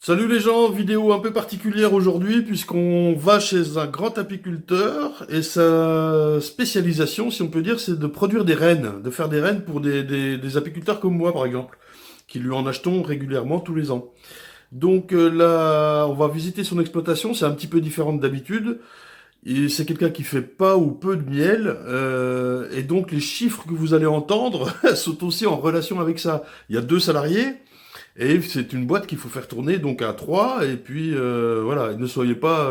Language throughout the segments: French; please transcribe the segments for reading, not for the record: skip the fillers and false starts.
Salut les gens, vidéo un peu particulière aujourd'hui puisqu'on va chez un grand apiculteur et sa spécialisation, si on peut dire, c'est de produire des rennes, de faire des rennes pour des apiculteurs comme moi par exemple, qui lui en achetons régulièrement tous les ans. Donc là, on va visiter son exploitation, c'est un petit peu différent d'habitude. Et c'est quelqu'un qui fait pas ou peu de miel, et donc les chiffres que vous allez entendre sont aussi en relation avec ça. Il y a 2 salariés. Et c'est une boîte qu'il faut faire tourner donc à 3 et puis voilà, ne soyez pas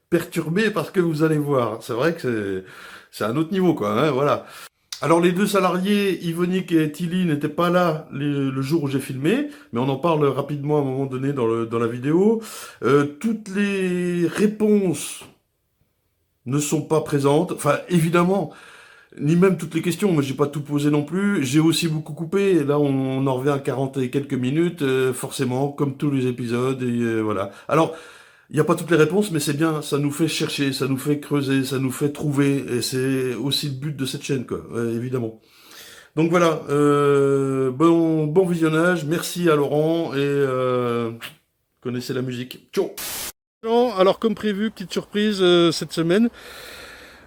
perturbés par ce que vous allez voir. C'est vrai que c'est un autre niveau quoi, hein, voilà. Alors les 2 salariés, Yvonique et Tilly, n'étaient pas là le jour où j'ai filmé, mais on en parle rapidement à un moment donné dans la vidéo. Toutes les réponses ne sont pas présentes. Enfin, évidemment, ni même toutes les questions, moi j'ai pas tout posé non plus, j'ai aussi beaucoup coupé, et là on en revient à 40 et quelques minutes, forcément, comme tous les épisodes, et voilà. Alors, il n'y a pas toutes les réponses, mais c'est bien, ça nous fait chercher, ça nous fait creuser, ça nous fait trouver, et c'est aussi le but de cette chaîne, quoi, évidemment. Donc voilà, bon visionnage, merci à Laurent, et connaissez la musique. Ciao. Alors comme prévu, petite surprise cette semaine.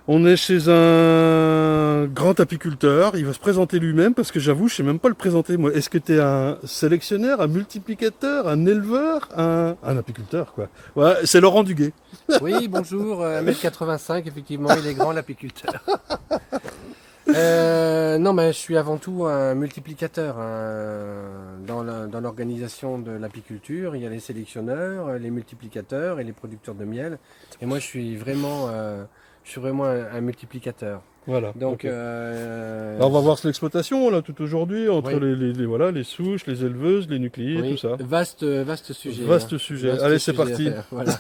On est chez un grand apiculteur, il va se présenter lui-même parce que j'avoue, je sais même pas le présenter moi. Est-ce que tu es un sélectionneur, un multiplicateur, un éleveur, un apiculteur quoi? Ouais, c'est Laurent Duguay. Oui, bonjour, 1m85, effectivement, il est grand l'apiculteur. Non, mais je suis avant tout un multiplicateur dans l'organisation de l'apiculture. Il y a les sélectionneurs, les multiplicateurs et les producteurs de miel. Et moi, je suis vraiment un multiplicateur. Voilà. Donc, Ok. Alors, on va voir l'exploitation là tout aujourd'hui entre oui. voilà, les souches, les éleveuses, les nucléiers, Oui, tout ça. vaste sujet. Vaste sujet. Vaste Allez, c'est sujet à parti. faire, voilà.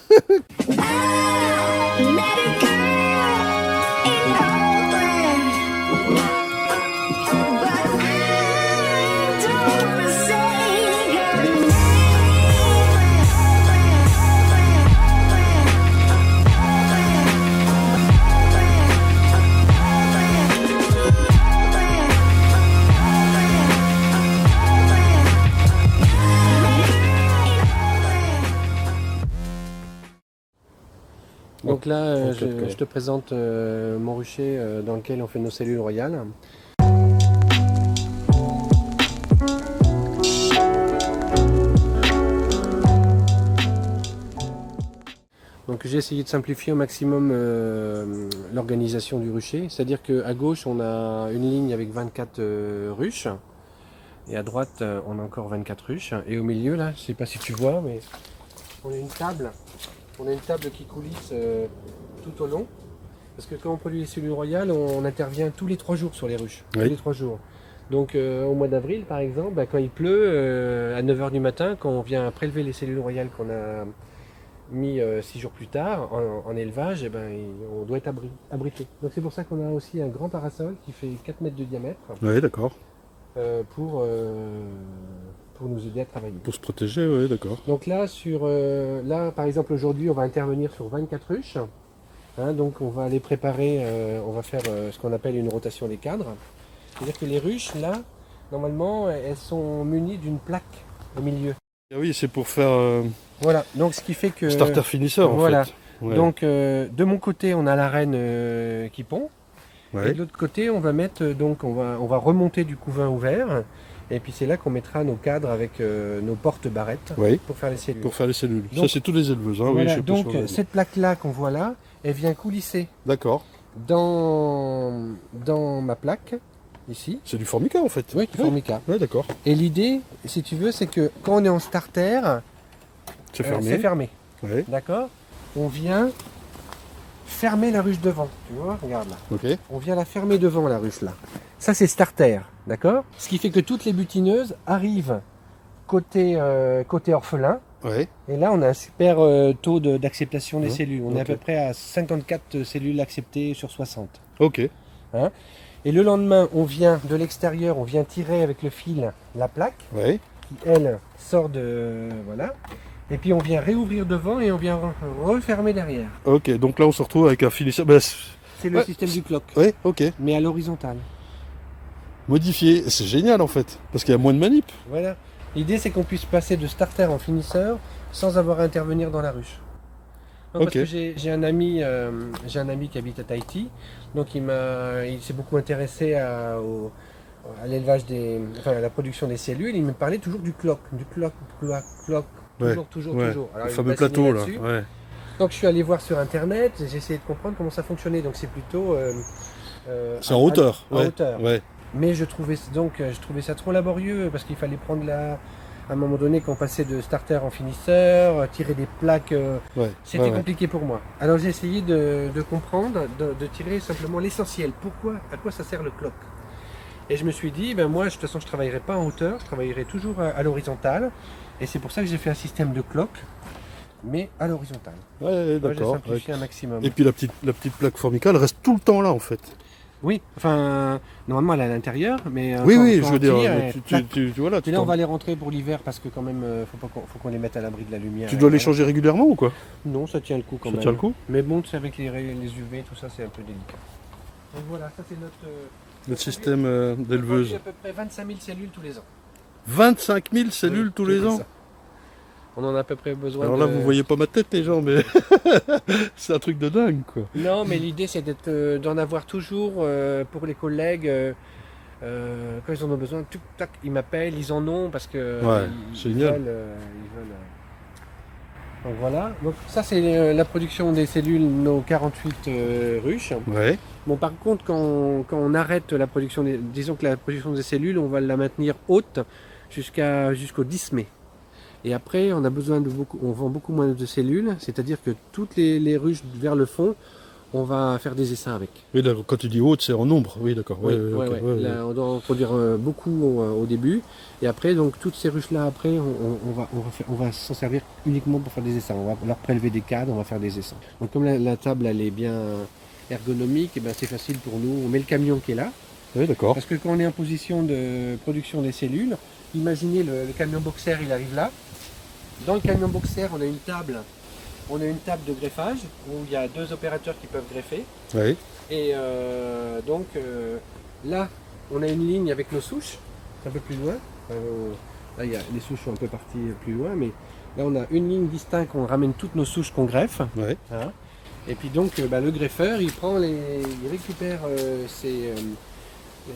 Donc là, je te présente mon rucher dans lequel on fait nos cellules royales. Donc j'ai essayé de simplifier au maximum l'organisation du rucher. C'est-à-dire qu'à gauche, on a une ligne avec 24 ruches. Et à droite, on a encore 24 ruches. Et au milieu, là, je ne sais pas si tu vois, mais on a une table. On a une table qui coulisse tout au long. Parce que quand on produit les cellules royales, on intervient tous les 3 jours sur les ruches. Oui. Tous les 3 jours. Donc au mois d'avril, par exemple, quand il pleut, à 9 h du matin, quand on vient prélever les cellules royales qu'on a mis 6 jours plus tard en élevage, on doit être abrité. Donc c'est pour ça qu'on a aussi un grand parasol qui fait 4 mètres de diamètre Oui, d'accord. pour nous aider à travailler. Pour se protéger, oui, d'accord. Donc là, là par exemple aujourd'hui, on va intervenir sur 24 ruches. Hein, donc on va les préparer, on va faire ce qu'on appelle une rotation des cadres. C'est-à-dire que les ruches, là, normalement, elles sont munies d'une plaque au milieu. Ah oui, c'est pour faire Voilà, donc ce qui fait que... starter finisher en voilà. fait. Ouais. Donc de mon côté, on a la reine qui pond. Ouais. Et de l'autre côté, on va mettre, donc on va remonter du couvain ouvert. Et puis c'est là qu'on mettra nos cadres avec nos portes-barrettes Oui. pour faire les cellules. Pour faire les cellules. Donc, ça, c'est tous les éleveuses. Hein, voilà, oui, je sais pas donc si on l'a dit. cette plaque-là qu'on voit là, elle vient coulisser D'accord. dans ma plaque, ici. C'est du formica en fait. Oui, du formica. Ouais, d'accord. Et l'idée, si tu veux, c'est que quand on est en starter, C'est fermé. c'est fermé. Ouais. D'accord? On vient fermer la ruche devant. Tu vois, regarde là. Ok. On vient la fermer devant la ruche là. Ça c'est starter, d'accord? Ce qui fait que toutes les butineuses arrivent côté orphelin. Ouais. Et là on a un super taux d'acceptation des cellules. On est à Ok. peu près à 54 cellules acceptées sur 60. Ok. Hein? Et le lendemain, on vient de l'extérieur, on vient tirer avec le fil la plaque, Ouais. qui elle sort de... Voilà. Et puis on vient réouvrir devant et on vient refermer derrière. Ok. Donc là, on se retrouve avec un finisseur. Bah, C'est le système du clock, ouais. Ok. mais à l'horizontale. Modifié. C'est génial en fait, parce qu'il y a moins de manip. Voilà. L'idée, c'est qu'on puisse passer de starter en finisseur sans avoir à intervenir dans la ruche. Non, parce Ok. que j'ai un ami qui habite à Tahiti, donc il s'est beaucoup intéressé à l'élevage enfin, à la production des cellules. Il me parlait toujours du clock, clock, Ouais. toujours. Ouais. Alors, Le il fameux m'a signé plateau là. là-dessus. Ouais. Donc je suis allé voir sur internet, j'ai essayé de comprendre comment ça fonctionnait. Donc c'est plutôt C'est en hauteur. en Ouais. hauteur. Ouais. Mais je trouvais ça trop laborieux parce qu'il fallait prendre à un moment donné quand on passait de starter en finisseur, tirer des plaques, Ouais. c'était Ouais, ouais. compliqué pour moi. Alors j'ai essayé de comprendre, de tirer simplement l'essentiel. À quoi ça sert le clock? Et je me suis dit, ben moi de toute façon je ne travaillerai pas en hauteur, je travaillerai toujours à l'horizontale. Et c'est pour ça que j'ai fait un système de clock, mais à l'horizontale. Ouais, Moi, j'ai d'accord. simplifié un maximum. Et puis la petite plaque formicale reste tout le temps là en fait. Oui, enfin, normalement elle est à l'intérieur, mais Oui, quand oui, on je veux dire, tire, voilà, et là on va les rentrer pour l'hiver parce que quand même, faut qu'on les mette à l'abri de la lumière. tu dois les Voilà. changer régulièrement ou quoi? Non, ça tient le coup quand Ça même. tient le coup? Mais bon, c'est avec les UV, tout ça, c'est un peu délicat. Donc voilà, ça c'est Notre système on d'éleveuse. produit à peu près 25 000 cellules tous les ans. 25 000 cellules Oui, tous les c'est ans? ça. On en a à peu près besoin. Alors là, vous voyez pas ma tête, les gens, mais c'est un truc de dingue, quoi. Non, mais l'idée c'est d'en avoir toujours pour les collègues. Quand ils en ont besoin, tuc, tac, ils m'appellent, ils en ont parce que Ouais, ils génial. veulent. Donc voilà. Donc ça c'est la production des cellules, nos 48 ruches. Ouais, Bon, par contre, quand on arrête la production, disons que la production des cellules, on va la maintenir haute jusqu'au 10 mai. Et après, on vend beaucoup moins de cellules, c'est-à-dire que toutes les ruches vers le fond, on va faire des essaims avec. oui, d'accord. Quand tu dis haute, c'est en nombre. Oui, d'accord. Oui, Ouais, ouais, ok, ouais. ouais, ouais. Là, on doit en produire beaucoup au début. Et après, donc toutes ces ruches-là, après, on va s'en servir uniquement pour faire des essaims. On va leur prélever des cadres, on va faire des essaims. Donc comme la table, elle est bien ergonomique, et ben, c'est facile pour nous. On met le camion qui est là. Oui, d'accord. Parce que quand on est en position de production des cellules, imaginez le camion boxer, il arrive là. Dans le camion boxer, on a une table de greffage où il y a 2 opérateurs qui peuvent greffer. Oui, Et donc là, on a une ligne avec nos souches, un peu plus loin. Là, les souches sont un peu parties plus loin, mais là, on a une ligne distincte, on ramène toutes nos souches qu'on greffe. ouais. Hein. Et puis donc, le greffeur, il récupère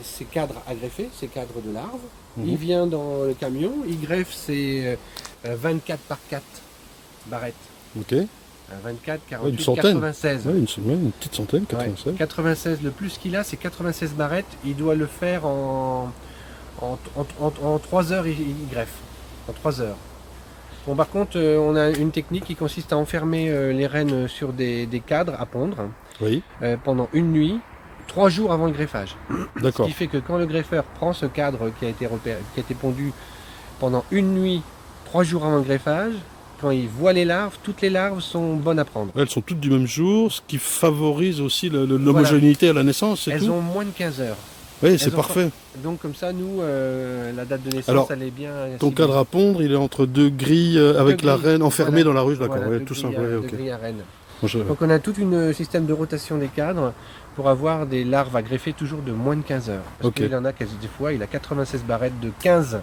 ses cadres à greffer, ses cadres de larves. Mhm. Il vient dans le camion, il greffe ses 24 par 4 barrettes. Ok. 24, Ouais, 48, une centaine. 96. Ouais, une petite centaine, 96. Ouais, 96, le plus qu'il a, c'est 96 barrettes. Il doit le faire en 3 heures, il greffe. En 3 heures. Bon, par contre, on a une technique qui consiste à enfermer les rennes sur des cadres à pondre Oui, pendant une nuit, 3 jours avant le greffage. Ce d'accord. qui fait que quand le greffeur prend ce cadre qui a été pondu pendant une nuit, 3 jours avant le greffage, quand il voit les larves, toutes les larves sont bonnes à prendre. Elles sont toutes du même jour, ce qui favorise aussi l'homogénéité à la naissance, c'est Elles tout. ont moins de 15 heures. Oui, c'est ont parfait. Donc comme ça, nous, la date de naissance, Alors, elle est bien... Ton ciblée. cadre à pondre, il est entre 2 grilles avec la grilles, reine enfermée voilà. dans la ruche, d'accord. Voilà, Ouais, 2 tout grilles ça. à- Ouais, 2 ok. grilles à rennes. Bon, je- Donc on a tout un système de rotation des cadres pour avoir des larves à greffer toujours de moins de 15 heures. Parce Ok. qu'il en a quasi des fois, il a 96 barrettes de 15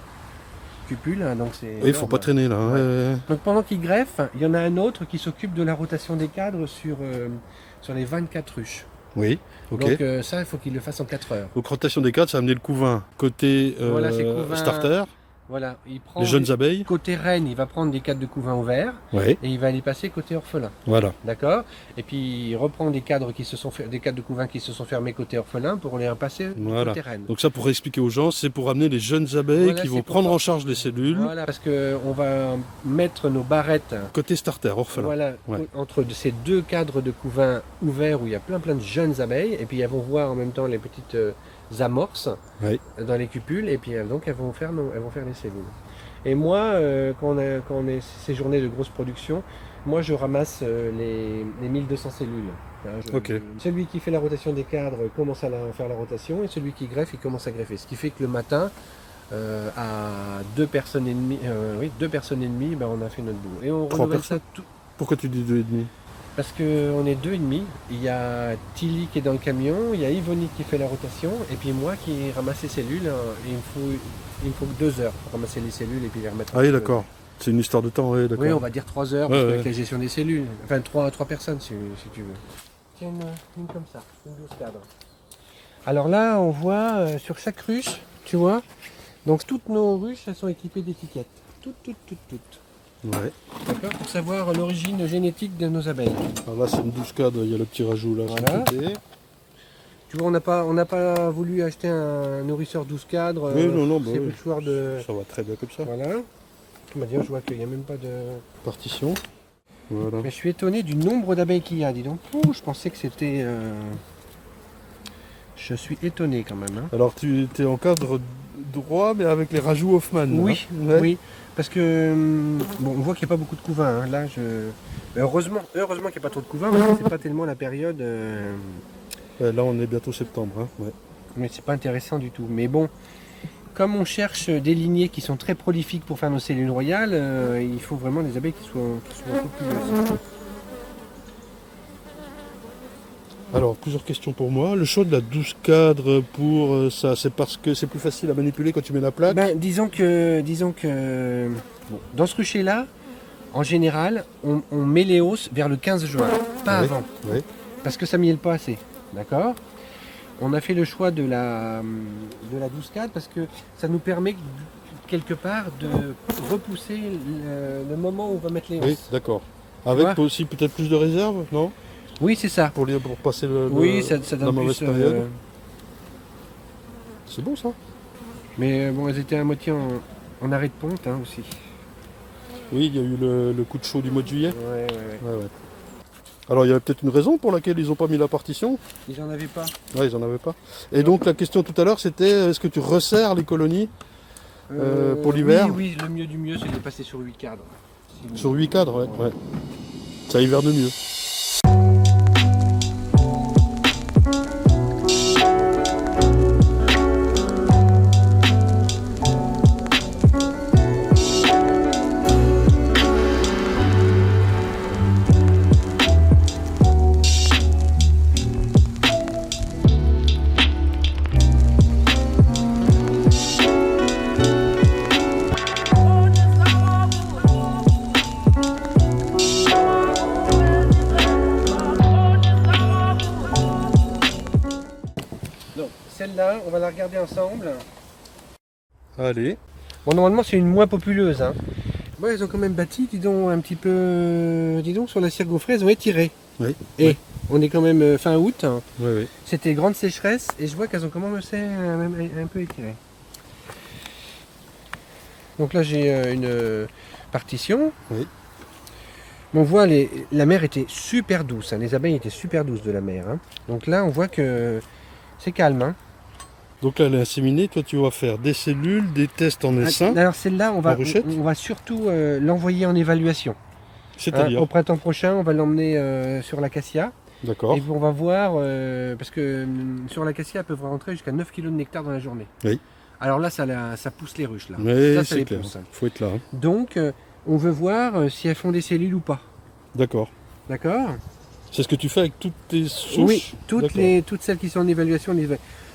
cupules, hein, donc c'est... Il faut pas traîner là. Ouais. Ouais. Donc pendant qu'il greffe, il y en a un autre qui s'occupe de la rotation des cadres sur les 24 ruches. Oui, ok. Donc ça, il faut qu'il le fasse en 4 heures. Donc rotation des cadres, ça a amené le couvain côté Voilà, c'est couvain. starter, Voilà, il prend les jeunes abeilles. côté reine, il va prendre des cadres de couvain ouverts Oui, et il va les passer côté orphelin. voilà. D'accord. Et puis il reprend des cadres des cadres de couvain qui se sont fermés côté orphelin pour les passer Voilà. côté reine. Donc ça, pour expliquer aux gens, c'est pour amener les jeunes abeilles Voilà, qui c'est vont pour prendre ça. en charge les cellules Voilà, parce que on va mettre nos barrettes côté starter, orphelin. voilà, Ouais. entre ces 2 cadres de couvain ouverts où il y a plein de jeunes abeilles et puis elles vont voir en même temps les petites amorces Oui. dans les cupules et puis donc elles vont faire les cellules. Et moi, quand on est ces journées de grosse production, moi je ramasse les 1200 cellules. Hein, Ok. Celui qui fait la rotation des cadres commence à faire la rotation et celui qui greffe, il commence à greffer. Ce qui fait que le matin, à 2 personnes et demie, ben, on a fait notre boulot. Et on Trois renouvelle ça personnes. Pourquoi tu dis 2,5? parce qu'on est 2,5. Il y a Tilly qui est dans le camion, il y a Yvonne qui fait la rotation, et puis moi qui ramasse les cellules. Et il me faut que 2 heures pour ramasser les cellules et puis les remettre. Ah oui, d'accord. C'est une histoire de temps, oui, d'accord. Oui, on va dire 3 heures, Ouais, parce ouais. qu'avec la gestion des cellules. Enfin, 3 personnes si tu veux. Tiens, une comme ça, une 12 cadres. Alors là, on voit sur chaque ruche, tu vois, donc toutes nos ruches, elles sont équipées d'étiquettes. Toutes. Ouais. D'accord. Pour savoir l'origine génétique de nos abeilles. Alors là, c'est une 12 cadres, il y a le petit rajout là. Voilà. Sur le côté. Tu vois, on n'a pas voulu acheter un nourrisseur 12 cadres. Oui, non, bah c'est oui. le choix de. Ça va très bien comme ça. Voilà. Tu m'as dit, je vois qu'il n'y a même pas de. Partition. Voilà. Mais je suis étonné du nombre d'abeilles qu'il y a, dis donc. Ouh, je pensais que c'était. Je suis étonné quand même. Hein. Alors tu étais en cadre droit, mais avec les rajouts Hoffman. Oui, hein. Ouais. oui. Parce que bon, on voit qu'il n'y a pas beaucoup de couvains. Hein. Là, mais heureusement qu'il n'y a pas trop de couvains, parce que c'est pas tellement la période. Là, on est bientôt septembre. Hein. Ouais. Mais c'est pas intéressant du tout. Mais bon, comme on cherche des lignées qui sont très prolifiques pour faire nos cellules royales, il faut vraiment des abeilles qui soient populeuses. Alors, plusieurs questions pour moi. Le choix de la 12 cadres pour ça, c'est parce que c'est plus facile à manipuler quand tu mets la plaque. Ben, disons que bon, dans ce rucher-là, en général, on met les hausses vers le 15 juin, pas Oui, avant, oui. parce que ça miele pas assez. D'accord. On a fait le choix de la 12 cadres parce que ça nous permet quelque part de repousser le moment où on va mettre les hausses. Oui, d'accord. Avec vois aussi peut-être plus de réserve, non? Oui, c'est ça. Pour passer Oui, ça la donne mauvaise plus. période. C'est bon ça? Mais bon, elles étaient à moitié en arrêt de ponte hein, aussi. Oui, il y a eu le coup de chaud du mois de juillet. Ouais. Ouais, ouais. Alors il y avait peut-être une raison pour laquelle ils n'ont pas mis la partition. Ils n'en avaient pas. Ouais, ils n'en avaient pas. Et donc la question tout à l'heure c'était est-ce que tu resserres les colonies pour l'hiver? Oui, le mieux du mieux, c'est de passer sur 8 cadres. Sur 8 cadres, ouais. Ça hiverne mieux. Donc, celle-là, on va la regarder ensemble. Allez. Bon, normalement, c'est une moins populeuse. Hein. Bon, elles ont quand même bâti, dis donc, un petit peu. Dis donc, sur la cire gaufrée, elles ont étiré. Oui. Et on est quand même fin août. Hein. Oui. C'était grande sécheresse et je vois qu'elles ont commencé même un peu étiré. Donc là, j'ai une partition. Oui. On voit la mer était super douce. Hein. Les abeilles étaient super douces de la mer. Hein. Donc là, on voit que c'est calme. Hein. Donc là, elle est inséminée. Toi, tu vas faire des cellules, des tests en essaim. Alors celle-là, on va surtout l'envoyer en évaluation. Hein, C'est-à-dire au printemps prochain, on va l'emmener sur l'acacia. D'accord. Et puis on va voir, parce que sur l'acacia, elles peuvent rentrer jusqu'à 9 kg de nectar dans la journée. Oui. Alors là, ça pousse les ruches. Là. Oui, ça c'est les clair. pousse. Hein. Faut être là. Hein. Donc, on veut voir si elles font des cellules ou pas. D'accord. D'accord. C'est ce que tu fais avec toutes tes souches? Oui, toutes celles qui sont en évaluation.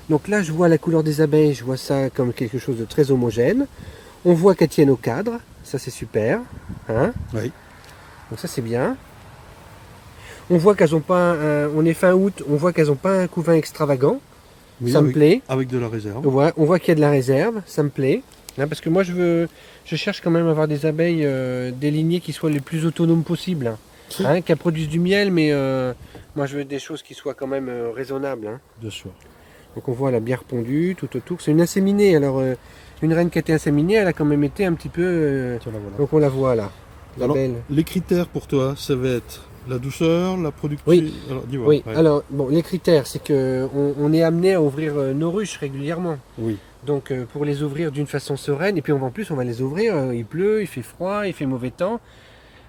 Donc là, je vois la couleur des abeilles, je vois ça comme quelque chose de très homogène. On voit qu'elles tiennent au cadre, ça c'est super. Hein, Oui. donc ça c'est bien. On voit qu'elles n'ont pas, on est fin août, on voit qu'elles n'ont pas un couvain extravagant. Oui, ça me plaît. Avec de la réserve. On voit qu'il y a de la réserve, ça me plaît. Hein, parce que moi je cherche quand même à avoir des abeilles, des lignées qui soient les plus autonomes possibles. Hein, qu'elles produisent du miel, mais moi je veux des choses qui soient quand même raisonnables. Hein. Bien sûr. Donc on voit elle a bien répondu tout autour. C'est une inséminée. Alors une reine qui a été inséminée, elle a quand même été un petit peu. Tiens, la voilà. Donc on la voit là. La Alors, belle. les critères pour toi, ça va être la douceur, la productivité. Oui. Alors, dis-moi. Oui. Ouais. Alors bon, les critères, c'est que on est amené à ouvrir nos ruches régulièrement. Oui. Donc pour les ouvrir d'une façon sereine, et puis en plus on va les ouvrir. Il pleut, il fait froid, il fait mauvais temps.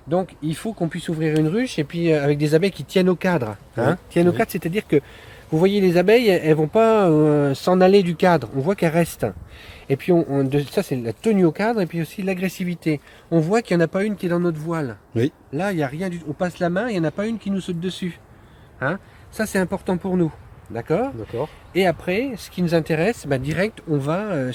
Donc il faut qu'on puisse ouvrir une ruche et puis avec des abeilles qui tiennent au cadre. Hein, tiennent au cadre, c'est-à-dire que vous voyez les abeilles, elles vont pas s'en aller du cadre. On voit qu'elles restent. Et puis ça c'est la tenue au cadre et puis aussi l'agressivité. On voit qu'il n'y en a pas une qui est dans notre voile. Oui. Là, il n'y a rien du tout. On passe la main, il n'y en a pas une qui nous saute dessus. Hein? Ça c'est important pour nous. D'accord? D'accord. Et après, ce qui nous intéresse, direct, on va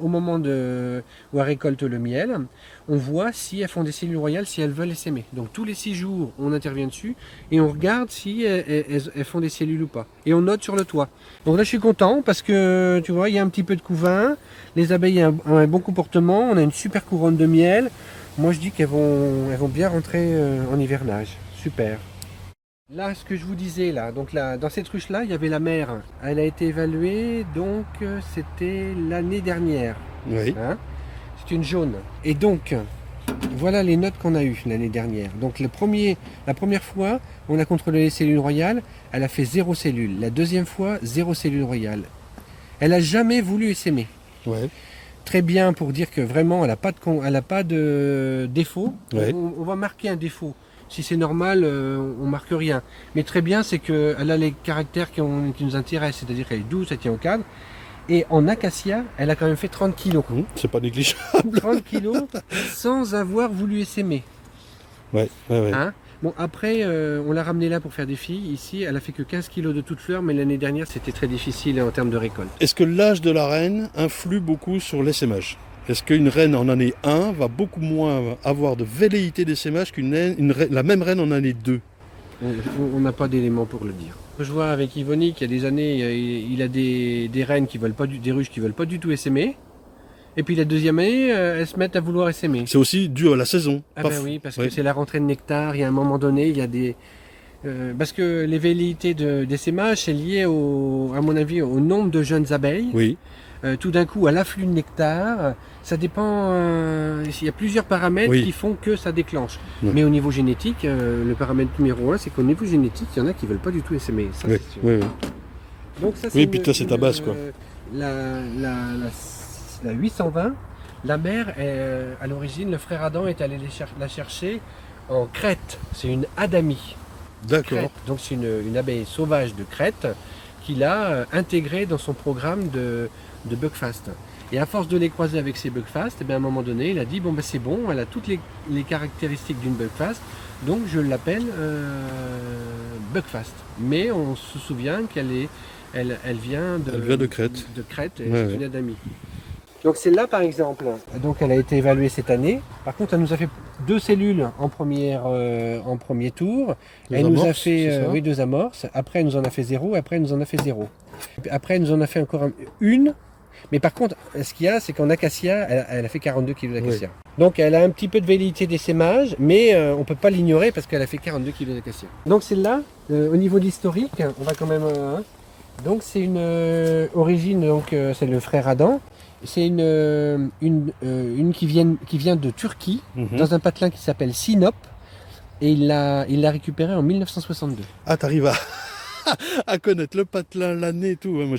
au moment où elle récolte le miel, on voit si elles font des cellules royales, si elles veulent essaimer. Donc tous les 6 jours, on intervient dessus et on regarde si elles font des cellules ou pas. Et on note sur le toit. Donc là, je suis content parce que tu vois, il y a un petit peu de couvain, les abeilles ont un bon comportement, on a une super couronne de miel. Moi, je dis elles vont bien rentrer en hivernage. Super. Là, ce que je vous disais, là, donc là, dans cette ruche-là, il y avait la mère. Elle a été évaluée, donc c'était l'année dernière. Oui. Hein, c'est une jaune. Et donc, voilà les notes qu'on a eues l'année dernière. Donc la première fois, on a contrôlé les cellules royales, elle a fait 0 cellule. La deuxième fois, 0 cellule royale. Elle n'a jamais voulu essaimer. Ouais. Très bien pour dire que vraiment, elle n'a pas de défaut. Ouais. On va marquer un défaut. Si c'est normal, on marque rien. Mais très bien, c'est qu'elle a les caractères qui nous intéressent, c'est-à-dire qu'elle est douce, elle tient au cadre. Et en acacia, elle a quand même fait 30 kilos. C'est pas négligeable. 30 kilos sans avoir voulu essaimer. Ouais. Hein? Bon, après, on l'a ramenée là pour faire des filles. Ici, elle a fait que 15 kilos de toutes fleurs, mais l'année dernière, c'était très difficile en termes de récolte. Est-ce que l'âge de la reine influe beaucoup sur l'essaimage? Est-ce qu'une reine en année 1 va beaucoup moins avoir de velléité d'essaimage la même reine en année 2? On n'a pas d'éléments pour le dire. Je vois avec Yvonne qu'il y a des années, il a des reines qui veulent pas des ruches qui veulent pas du tout essaimer. Et puis la deuxième année, elles se mettent à vouloir essaimer. C'est aussi dû à la saison. Oui, parce que c'est la rentrée de nectar. Il y a un moment donné, il y a des parce que les velléités d'essaimage, c'est lié à mon avis, au nombre de jeunes abeilles. Oui. Tout d'un coup, à l'afflux de nectar, ça dépend. Il y a plusieurs paramètres qui font que ça déclenche. Oui. Mais au niveau génétique, le paramètre numéro 1, c'est qu'au niveau génétique, il y en a qui veulent pas du tout essaimer. Ça, oui. c'est sûr. Oui. Donc ça, puis toi, c'est ta base, quoi. La 820, la mère, à l'origine, le frère Adam est allé la chercher en Crète. C'est une adamie. D'accord. Crète. Donc c'est une abeille sauvage de Crète qu'il a intégrée dans son programme de Buckfast. Et à force de les croiser avec ces Buckfast, à un moment donné, il a dit c'est bon, elle a toutes les caractéristiques d'une Buckfast, donc je l'appelle Buckfast. Mais on se souvient qu'elle vient de Crète. De Crète, et c'est une adamie. Donc celle-là par exemple, donc elle a été évaluée cette année. Par contre, elle nous a fait 2 cellules en premier tour. Elle nous a fait 2 amorces. Après, elle nous en a fait 0. Après, elle nous en a fait 0. Après, elle nous en a fait encore une. Mais par contre, ce qu'il y a, c'est qu'en acacia, elle a fait 42 kg d'acacia. Oui. Donc elle a un petit peu de velléité d'essaimage, mais on ne peut pas l'ignorer parce qu'elle a fait 42 kg d'acacia. Donc celle-là, au niveau de l'historique, on va quand même... donc c'est une origine, donc c'est le frère Adam. C'est une qui vient de Turquie, dans un patelin qui s'appelle Sinop, et il l'a récupéré en 1962. Ah, t'arrives à connaître le patelin, l'année et tout. Moi,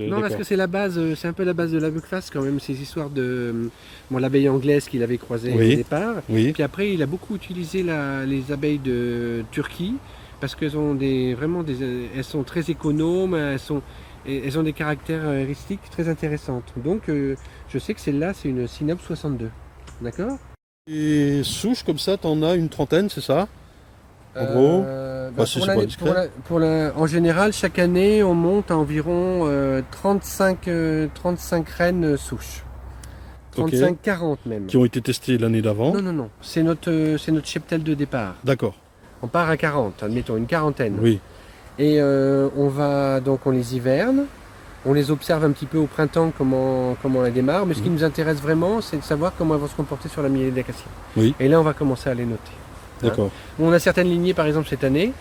non, parce que c'est la base, c'est un peu la base de la Buckfast quand même, ces histoires de l'abeille anglaise qu'il avait croisée au départ. Oui. Puis après, il a beaucoup utilisé les abeilles de Turquie, parce qu'elles ont elles sont très économes, elles ont des caractéristiques très intéressantes. Donc je sais que celle-là, c'est une Sinop 62. D'accord? Et souches comme ça, t'en as une trentaine, c'est ça? En gros en général, chaque année, on monte à environ 35 reines souches. 35-40 même. Qui ont été testées l'année d'avant? Non. C'est notre cheptel de départ. D'accord. On part à 40, admettons, une quarantaine. Oui. Et on les hiverne, on les observe un petit peu au printemps, comment elles démarrent, mais ce qui nous intéresse vraiment, c'est de savoir comment elles vont se comporter sur la mielée d'acacia. Oui. Et là, on va commencer à les noter. D'accord. On a certaines lignées, par exemple, cette année,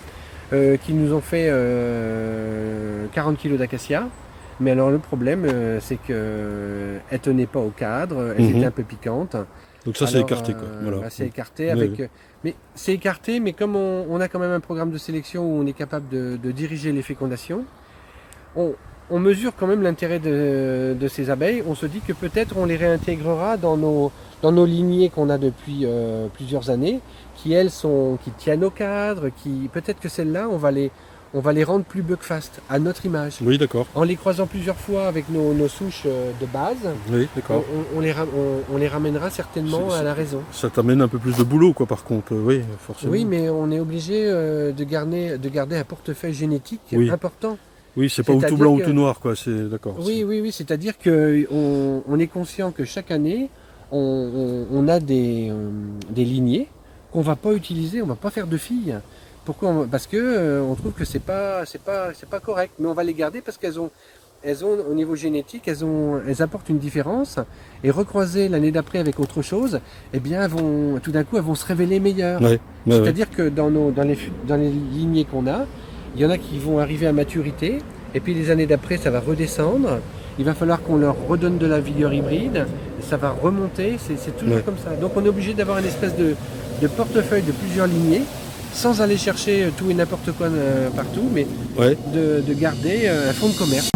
qui nous ont fait 40 kg d'acacia, mais alors le problème, c'est qu'elles ne tenaient pas au cadre, elles étaient un peu piquantes. Donc ça, c'est écarté, quoi. Voilà. C'est écarté avec... Mais c'est écarté, mais comme on a quand même un programme de sélection où on est capable de diriger les fécondations, on mesure quand même l'intérêt de ces abeilles. On se dit que peut-être on les réintégrera dans nos lignées qu'on a depuis plusieurs années, qui tiennent au cadre, peut-être que celles-là, on va on va les rendre plus buckfast, à notre image. Oui, d'accord. En les croisant plusieurs fois avec nos souches de base, Oui, d'accord. on les ramènera certainement à la raison. Ça t'amène un peu plus de boulot, quoi, par contre. Oui, forcément. Oui, mais on est obligé de garder un portefeuille génétique important. Oui, c'est pas ou tout blanc ou tout noir, quoi. C'est d'accord. Oui. C'est-à-dire qu'on est conscient que chaque année, on a des lignées qu'on va pas utiliser, on va pas faire de filles. Pourquoi? Parce que on trouve que c'est pas correct. Mais on va les garder parce qu'elles ont au niveau génétique, elles apportent une différence. Et recroiser l'année d'après avec autre chose, eh bien, tout d'un coup, elles vont se révéler meilleures. C'est-à-dire que dans les lignées qu'on a, il y en a qui vont arriver à maturité, et puis les années d'après, ça va redescendre. Il va falloir qu'on leur redonne de la vigueur hybride, et ça va remonter, c'est toujours comme ça. Donc on est obligé d'avoir une espèce de portefeuille de plusieurs lignées, sans aller chercher tout et n'importe quoi partout, mais de garder un fonds de commerce.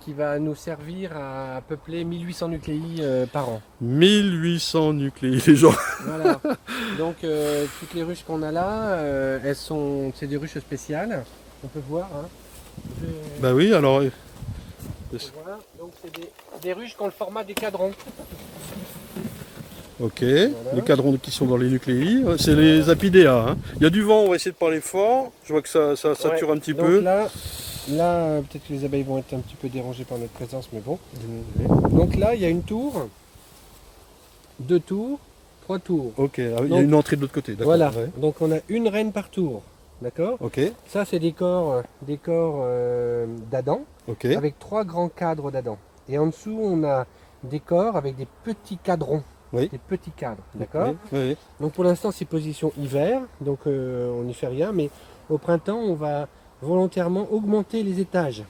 Qui va nous servir à peupler 1800 nucléi par an. 1800 nucléi, les gens. Voilà. Donc toutes les ruches qu'on a là, c'est des ruches spéciales. On peut voir. Hein. Bah oui, alors. Voilà. Donc c'est des ruches qui ont le format des cadrons. Ok, voilà. Les cadrons qui sont dans les nucléi, c'est les apidéas. Hein. Il y a du vent, on va essayer de parler fort. Je vois que ça sature un petit peu. Là, peut-être que les abeilles vont être un petit peu dérangées par notre présence, mais bon. Donc là, il y a une tour, 2 tours, 3 tours. Ok, il y a une entrée de l'autre côté, d'accord. Voilà, donc on a une reine par tour, d'accord. Ok. Ça, c'est des corps d'Adam, avec 3 grands cadres d'Adam. Et en dessous, on a des corps avec des petits cadrons. Des petits cadres, d'accord. Donc pour l'instant, c'est position hiver, donc on n'y fait rien, mais au printemps, on va volontairement augmenter les étages.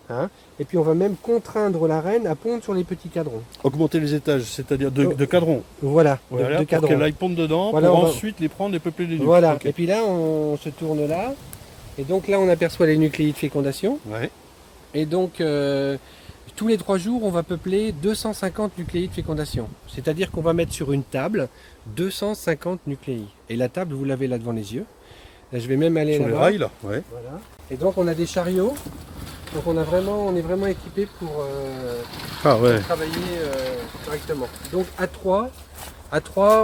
Hein, et puis on va même contraindre la reine à pondre sur les petits cadrons. Augmenter les étages, c'est-à-dire de cadrons. Voilà, de cadrons. Pour qu'elle aille pondre dedans, pour ensuite les prendre et peupler les nucléides. Voilà, et puis là on se tourne là, et donc là on aperçoit les nucléides de fécondation. Et donc tous les 3 jours on va peupler 250 nucléides de fécondation. C'est-à-dire qu'on va mettre sur une table 250 nucléides. Et la table, vous l'avez là devant les yeux. Là, je vais même aller là-bas. Sur les rails, là. Voilà. Et donc on a des chariots. Donc on est vraiment équipé pour travailler correctement. Donc à 3,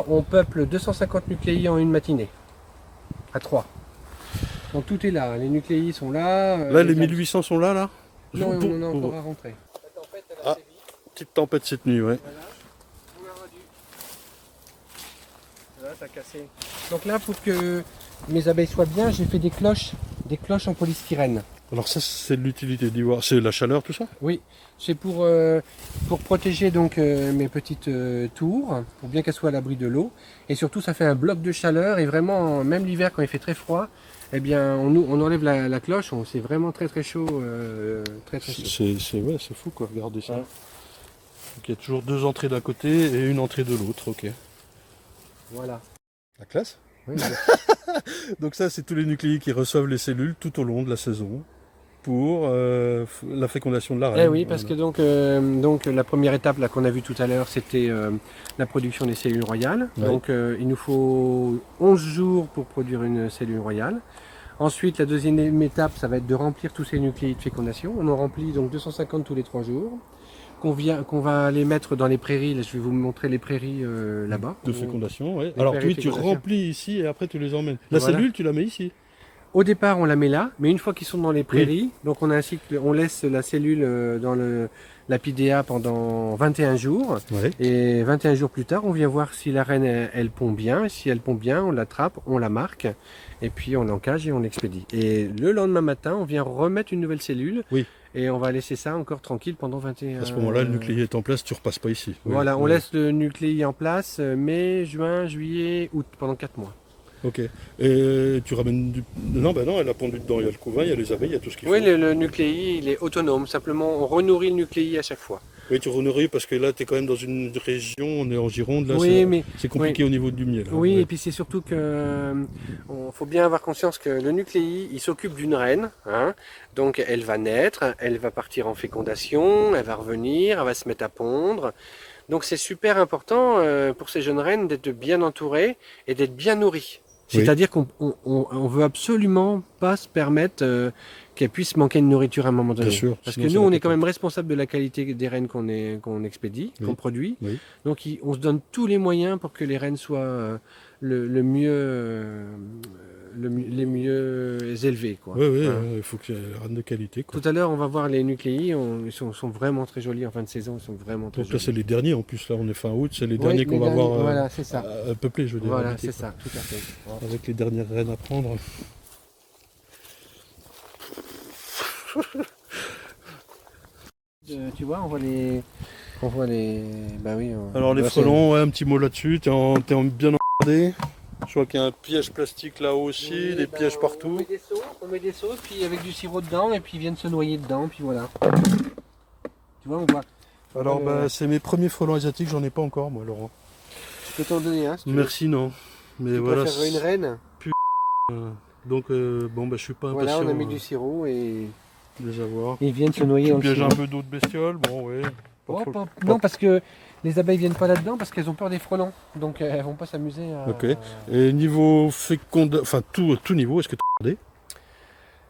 on peuple 250 nucléi en une matinée. À 3. Donc tout est là. Les nucléi sont là. Là, les 1800 sont là. Non, on a encore à rentrer. La tempête, elle a assez vite. Petite tempête cette nuit, Voilà. Voilà, ça a cassé. Donc là, pour que mes abeilles soient bien, j'ai fait des cloches en polystyrène. Alors ça, c'est de l'utilité d'ivoire. C'est la chaleur, tout ça? Oui, c'est pour protéger donc mes petites tours, pour bien qu'elles soient à l'abri de l'eau. Et surtout, ça fait un bloc de chaleur. Et vraiment, même l'hiver, quand il fait très froid, eh bien, on enlève la cloche. C'est vraiment très très chaud. Très chaud. C'est fou, quoi. Regardez ça. Donc, il y a toujours 2 entrées d'un côté et une entrée de l'autre. Ok. Voilà. La classe. Oui, donc ça, c'est tous les nucléi qui reçoivent les cellules tout au long de la saison pour la fécondation de la reine. Oui, parce que donc la première étape là qu'on a vue tout à l'heure, c'était la production des cellules royales. Donc il nous faut 11 jours pour produire une cellule royale. Ensuite, la deuxième étape, ça va être de remplir tous ces nucléides de fécondation. On en remplit donc 250 tous les 3 jours. Qu'on va les mettre dans les prairies. Là, je vais vous montrer les prairies là-bas. De fécondation, oui. Alors tu remplis ici et après tu les emmènes. La cellule, tu la mets ici? Au départ, on la met là, mais une fois qu'ils sont dans les prairies, donc on a un cycle, on laisse la cellule dans l'apidéa pendant 21 jours. Et 21 jours plus tard, on vient voir si la reine, elle pond bien. Si elle pond bien, on l'attrape, on la marque, et puis on l'encage et on l'expédie. Et le lendemain matin, on vient remettre une nouvelle cellule. Et on va laisser ça encore tranquille pendant 21 jours. À ce moment-là, le nucléi est en place, tu repasses pas ici. Voilà, on laisse le nucléi en place mai, juin, juillet, août, pendant 4 mois. Ok. Et tu ramènes du... Non, bah non, elle a pondu dedans. Il y a le couvain, il y a les abeilles, il y a tout ce qu'il Oui, faut. le nucléi, il est autonome. Simplement, on renourrit le nucléi à chaque fois. Oui, tu renourris parce que là, tu es quand même dans une région, on est en Gironde, là, Oui, mais c'est oui, compliqué au niveau du miel. Hein, oui, et ouais. puis c'est surtout que faut bien avoir conscience que le nucléi, il s'occupe d'une reine, hein. Donc elle va naître, elle va partir en fécondation, elle va revenir, elle va se mettre à pondre. Donc c'est super important pour ces jeunes reines d'être bien entourées et d'être bien nourries. Oui, C'est-à-dire qu'on veut absolument pas se permettre qu'elles puissent manquer de nourriture à un moment bien donné. sûr, Parce sinon que c'est nous, la on est quand cata. même responsable de la qualité des rennes qu'on expédie, qu'on Oui, produit. oui. Donc on se donne tous les moyens pour que les rennes soient le mieux, les mieux élevées, quoi. Oui, oui, Hein. il faut qu'il y ait une reine de qualité, quoi. Tout à l'heure, on va voir les nucléis. Ils sont vraiment très jolis en fin de saison. Ils sont vraiment très Donc là, c'est jolis. les derniers, en plus, là, on est fin août, c'est les Oui, derniers qu'on les va derniers, voir voilà, c'est ça. peupler, je veux dire, Voilà, habiter, c'est quoi. ça, tout à fait. Avec les dernières reines à prendre. Tu vois, on voit les, bah oui. Alors, les Là, frelons, ouais, un petit mot là-dessus, t'es bien emmerdé. Je vois qu'il y a un piège plastique là aussi, Oui, des ben, pièges partout. on met des seaux, puis avec du sirop dedans, et puis ils viennent se noyer dedans, puis voilà. Tu vois, on Alors, voit bah, c'est mes premiers frelons asiatiques, j'en ai pas encore, moi, Laurent. je peux t'en donner un si tu veux. Merci, non. Mais Tu voilà. préférerais une reine? euh, donc, bon, bah, je suis pas Voilà, on impatient a mis du sirop et de les avoir. ils viennent se noyer Tu dans le pièges un sirop. peu d'autres bestioles, bon, ouais. Pas Oh, trop. non, parce que les abeilles viennent pas là-dedans parce qu'elles ont peur des frelons. Donc elles vont pas s'amuser à. Ok. Et niveau fécondation, enfin tout niveau, est-ce que tu as regardé?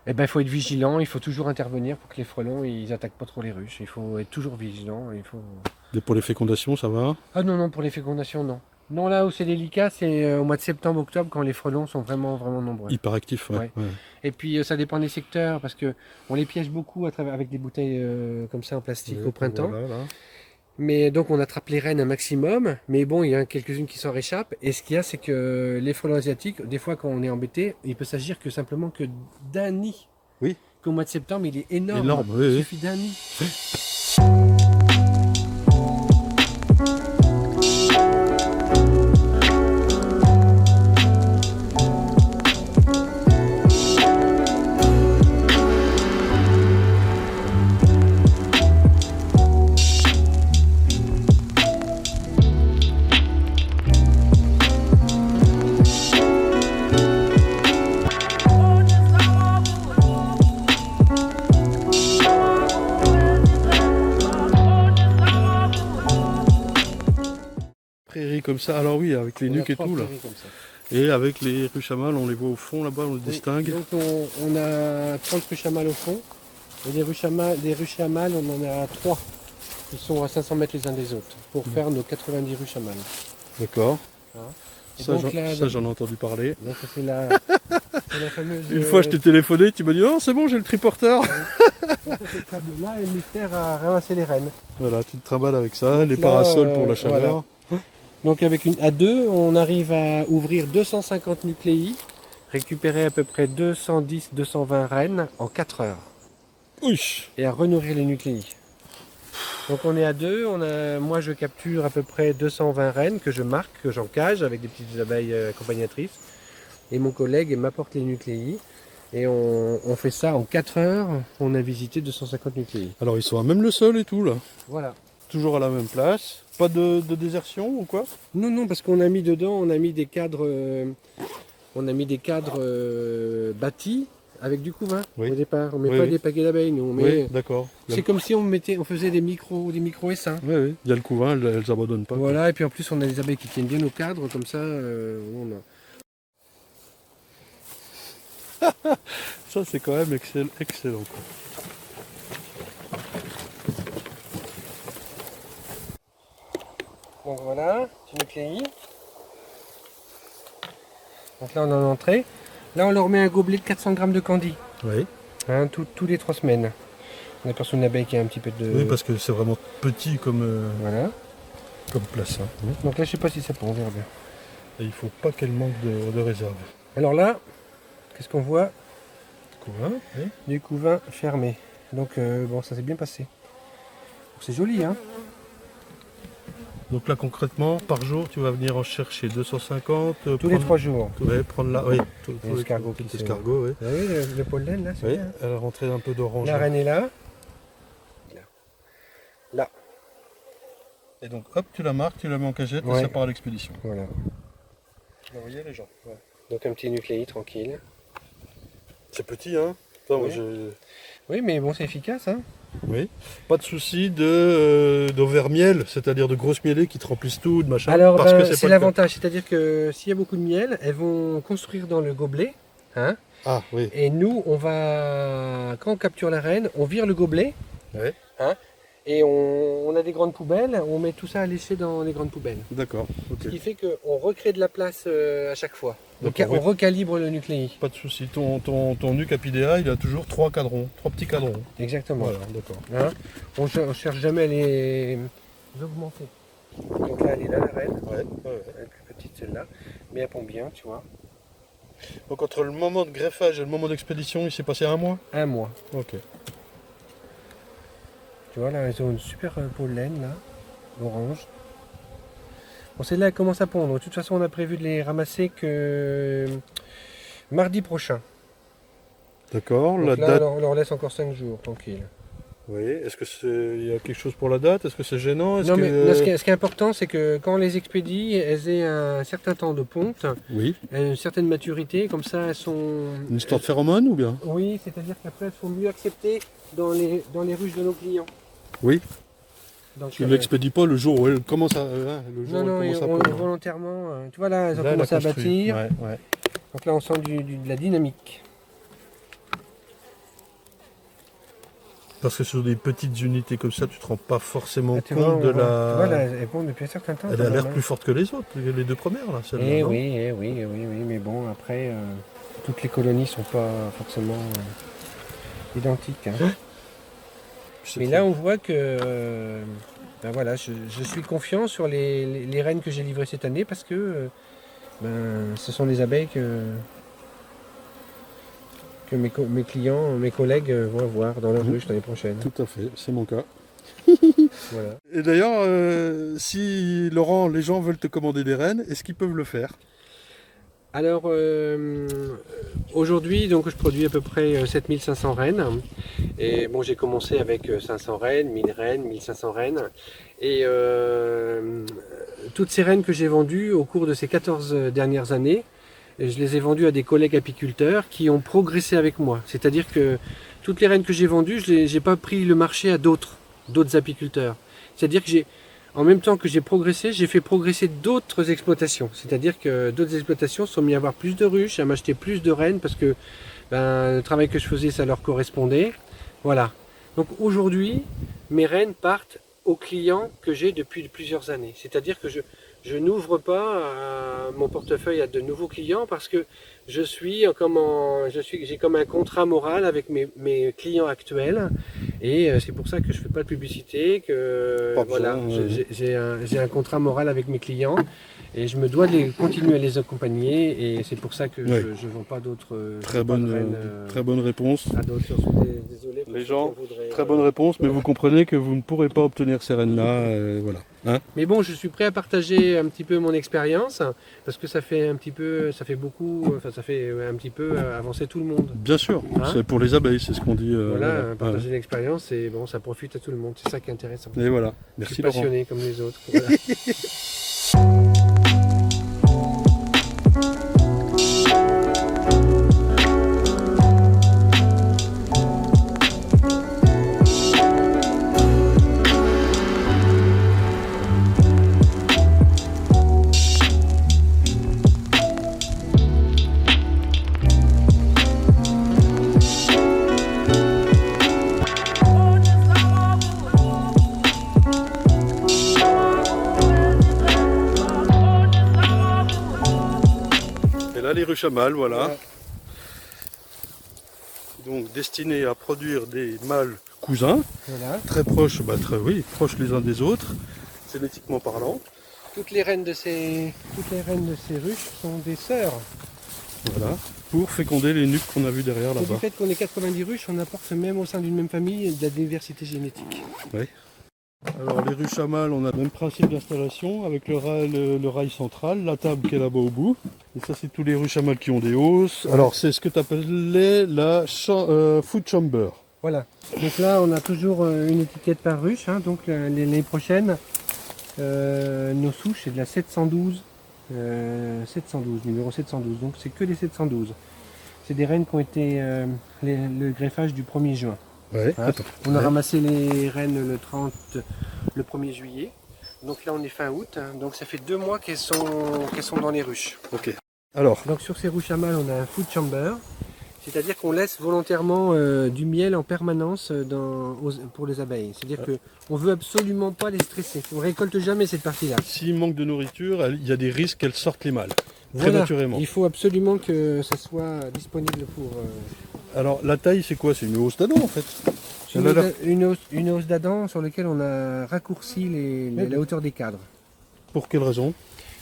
Eh ben, il faut être vigilant, il faut toujours intervenir pour que les frelons ils attaquent pas trop les ruches. Il faut être toujours vigilant. Il faut... Et pour les fécondations, ça va? Ah non, non, pour les fécondations, non. Non, là où c'est délicat, c'est au mois de septembre-octobre quand les frelons sont vraiment, vraiment nombreux. Hyper actif, ouais. Ouais. Ouais. Et puis ça dépend des secteurs parce que on les piège beaucoup à travers, avec des bouteilles comme ça en plastique Ouais, au printemps. voilà, là. Mais donc on attrape les rennes un maximum, mais bon, il y en a quelques-unes qui s'en réchappent. Et ce qu'il y a, c'est que les frelons asiatiques, des fois quand on est embêté, il peut s'agir que simplement que d'un nid. Oui. Qu'au mois de septembre, il est énorme. Énorme, oui, Il oui. suffit d'un nid. Prairies comme ça, alors oui, avec les On a nuques et 3 tout là. prairies comme ça. Et avec les ruches à mâles, on les voit au fond là-bas, on les Oui. distingue. Donc on a 30 ruches à mâles au fond. Et des ruches à mâles, on en a 3. Ils sont à 500 mètres les uns des autres pour faire nos 90 ruches à mâles. D'accord. Voilà. Et Ça, donc, là, ça, j'en ai entendu parler. donc, c'est la fameuse. Une fois, je t'ai téléphoné, tu m'as dit non, c'est bon, j'ai le triporteur. Cette table-là, elle nous sert à ramasser les rennes. Voilà, tu te trimbales avec ça, les là, parasols pour la chaleur. voilà. Donc à deux, on arrive à ouvrir 250 nucléi, récupérer à peu près 210-220 rennes en 4 heures Oui. et à renourrir les nucléi. Donc on est à deux, moi je capture à peu près 220 rennes que je marque, que j'encage avec des petites abeilles accompagnatrices. Et mon collègue m'apporte les nucléi. Et on fait ça en 4 heures, on a visité 250 nucléi. Alors ils sont à même le sol et tout là. Voilà. Toujours à la même place. Pas de désertion ou quoi? Non, non, parce qu'on a mis dedans, on a mis des cadres, bâtis avec du couvain Oui. au départ. On met Oui, pas oui. des paquets d'abeilles, nous. On Oui, met... d'accord. C'est comme si on faisait des micro essaims. Oui, oui. Il y a le couvain, elles abandonnent pas. Voilà, et puis en plus on a des abeilles qui tiennent bien au cadre, comme ça. Ça c'est quand même excellent. Quoi. Donc voilà, petit nucléi. Donc là on est en entrée. Là on leur met un gobelet de 400 grammes de candy, Oui. hein, tous les 3 semaines. On aperçoit une abeille qui a un petit peu de... Oui, parce que c'est vraiment petit comme, Voilà. comme place. Hein. Donc là je sais pas si ça peut, on verra bien. Et il faut pas qu'elle manque de réserve. Alors là, qu'est-ce qu'on voit? Couvain, oui. Du couvain fermé. Donc bon, ça s'est bien passé. C'est joli, hein? Donc là concrètement, par jour, tu vas venir en chercher 250. Tous les 3 jours. Ouais, prendre là, oui. Les escargots qui les escargots, oui. Vous voyez le pollen là, c'est Oui, bien. elle a rentré un peu d'orange. La reine est là. Là. Et donc hop, tu la marques, tu la mets en cagette Ouais. et ça part à l'expédition. Voilà. Vous voyez les gens. Ouais. Donc un petit nucléi tranquille. C'est petit, hein. Attends, moi, Oui. Oui, mais bon, c'est efficace, hein. oui. Pas de souci d'overmiel, c'est-à-dire de grosses mielées qui te remplissent tout, de machin. Alors, parce que c'est pas le l'avantage, c'est-à-dire que s'il y a beaucoup de miel, elles vont construire dans le gobelet, hein. cas. Ah oui. Et nous, on va, quand on capture la reine, on vire le gobelet, Ouais. hein, et on a des grandes poubelles, on met tout ça à lécher dans les grandes poubelles. D'accord. Ok. Ce qui fait qu'on recrée de la place à chaque fois. Donc D'accord, on oui. recalibre le nucléi. Pas de souci. Ton nuque apidea, il a toujours 3 cadrons, 3 petits cadrons. Exactement. Voilà, d'accord. Hein, on cherche jamais à les augmenter. Donc là, elle est là, la reine. Ouais. Elle est plus petite celle-là. Mais elle pond bien, tu vois. Donc entre le moment de greffage et le moment d'expédition, il s'est passé 1 mois. 1 mois. Ok. Tu vois, là, elles ont une super pollen, là, orange. Bon, celle-là, elle commence à pondre. De toute façon, on a prévu de les ramasser que mardi prochain. D'accord. Donc La là, date. on leur laisse encore 5 jours, tranquille. Oui. Est-ce que il y a quelque chose pour la date? Est-ce que c'est gênant? Non, mais là, ce qui est important, c'est que quand on les expédie, elles aient un certain temps de ponte, Oui. une certaine maturité, comme ça, elles sont... Une histoire de phéromone ou bien? Oui, c'est-à-dire qu'après, elles sont mieux acceptées dans les ruches de nos clients. Oui. Donc, Tu ne l'expédies pas le jour où elle commence à. Le jour non, où elle commence à on, pondre. volontairement, tu vois là, elles ont Là, elle a commencé à construit. bâtir. Ouais, ouais. Donc là, on sent de la dynamique. Parce que sur des petites unités comme ça, tu te rends pas forcément Ah, tu compte vois, de tu vois, la. là, elles pondent depuis un certain temps. Elle quand a l'air même, plus forte que les autres, les 2 premières là, celle-là. Eh non oui, mais bon, après, toutes les colonies sont pas forcément identiques. Hein. C'est Mais très- là, on voit que ben voilà, je suis confiant sur les reines que j'ai livrées cette année parce que ben, ce sont des abeilles que mes clients, mes collègues vont avoir dans leur ruche l'année prochaine. Tout à fait, c'est mon cas. Voilà. Et d'ailleurs, si Laurent, les gens veulent te commander des rennes, est-ce qu'ils peuvent le faire? Alors aujourd'hui, donc je produis à peu près 7500 rennes. Et bon, j'ai commencé avec 500 rennes, 1000 rennes, 1500 rennes. Et toutes ces rennes que j'ai vendues au cours de ces 14 dernières années, je les ai vendues à des collègues apiculteurs qui ont progressé avec moi. C'est-à-dire que toutes les rennes que j'ai vendues, je n'ai pas pris le marché à d'autres apiculteurs. C'est-à-dire que en même temps que j'ai progressé, j'ai fait progresser d'autres exploitations. C'est-à-dire que d'autres exploitations sont mis à avoir plus de ruches, à m'acheter plus de rennes parce que ben, le travail que je faisais, ça leur correspondait. Voilà. Donc aujourd'hui, mes rennes partent aux clients que j'ai depuis plusieurs années. C'est-à-dire que je n'ouvre pas mon portefeuille à de nouveaux clients parce que j'ai comme un contrat moral avec mes clients actuels et c'est pour ça que je fais pas de publicité, que Pas voilà, besoin, j'ai un contrat moral avec mes clients et je me dois de continuer à les accompagner et c'est pour ça que Ouais. je ne vends pas d'autres Très bonne réponse. à d'autres. Désolé pour Les ceux gens, qui voudraient, très bonne réponse, mais vous comprenez que vous ne pourrez pas obtenir ces rennes-là, voilà. Hein? Mais bon, je suis prêt à partager un petit peu mon expérience parce que ça fait un petit peu, ça fait beaucoup, enfin ça fait un petit peu avancer tout le monde. Bien sûr, Hein? c'est pour les abeilles, c'est ce qu'on dit. Voilà, voilà. partager l'expérience et bon, ça profite à tout le monde. C'est ça qui est intéressant. Et voilà. Je Merci suis Laurent. passionné comme les autres. Voilà. Et là, les ruches à mâles, voilà. Voilà. Donc destinées à produire des mâles cousins, Voilà. très proches, proches les uns des autres, génétiquement parlant. Toutes les reines de ces ruches sont des sœurs. Voilà. Pour féconder les nuques qu'on a vues derrière Et du là-bas. fait qu'on est 90 ruches, on apporte même au sein d'une même famille de la diversité génétique. Oui. Alors les ruches à mâles, on a le même principe d'installation avec le rail central, la table qui est là-bas au bout. Et ça c'est tous les ruches à mâles qui ont des hausses. Alors c'est ce que tu appelais la food chamber. Voilà. Donc là, on a toujours une étiquette par ruche. Hein. Donc les prochaines, nos souches, c'est de la 712. 712, numéro 712. Donc c'est que des 712. C'est des rennes qui ont été le greffage du 1er juin. Ouais. Hein. On a ramassé les rennes le 1er juillet. Donc là, on est fin août. Hein. Donc ça fait 2 mois qu'elles sont dans les ruches. Ok. Alors. Donc sur ces ruches à mâles, on a un food chamber. C'est-à-dire qu'on laisse volontairement du miel en permanence pour les abeilles. C'est-à-dire qu'on ne veut absolument pas les stresser. On ne récolte jamais cette partie-là. S'il manque de nourriture, il y a des risques qu'elles sortent les mâles. Très Voilà. naturellement. Il faut absolument que ça soit disponible pour... Alors la taille c'est quoi? C'est une hausse d'Adam en fait. Une hausse d'Adam sur laquelle on a raccourci la hauteur des cadres. Pour quelle raison?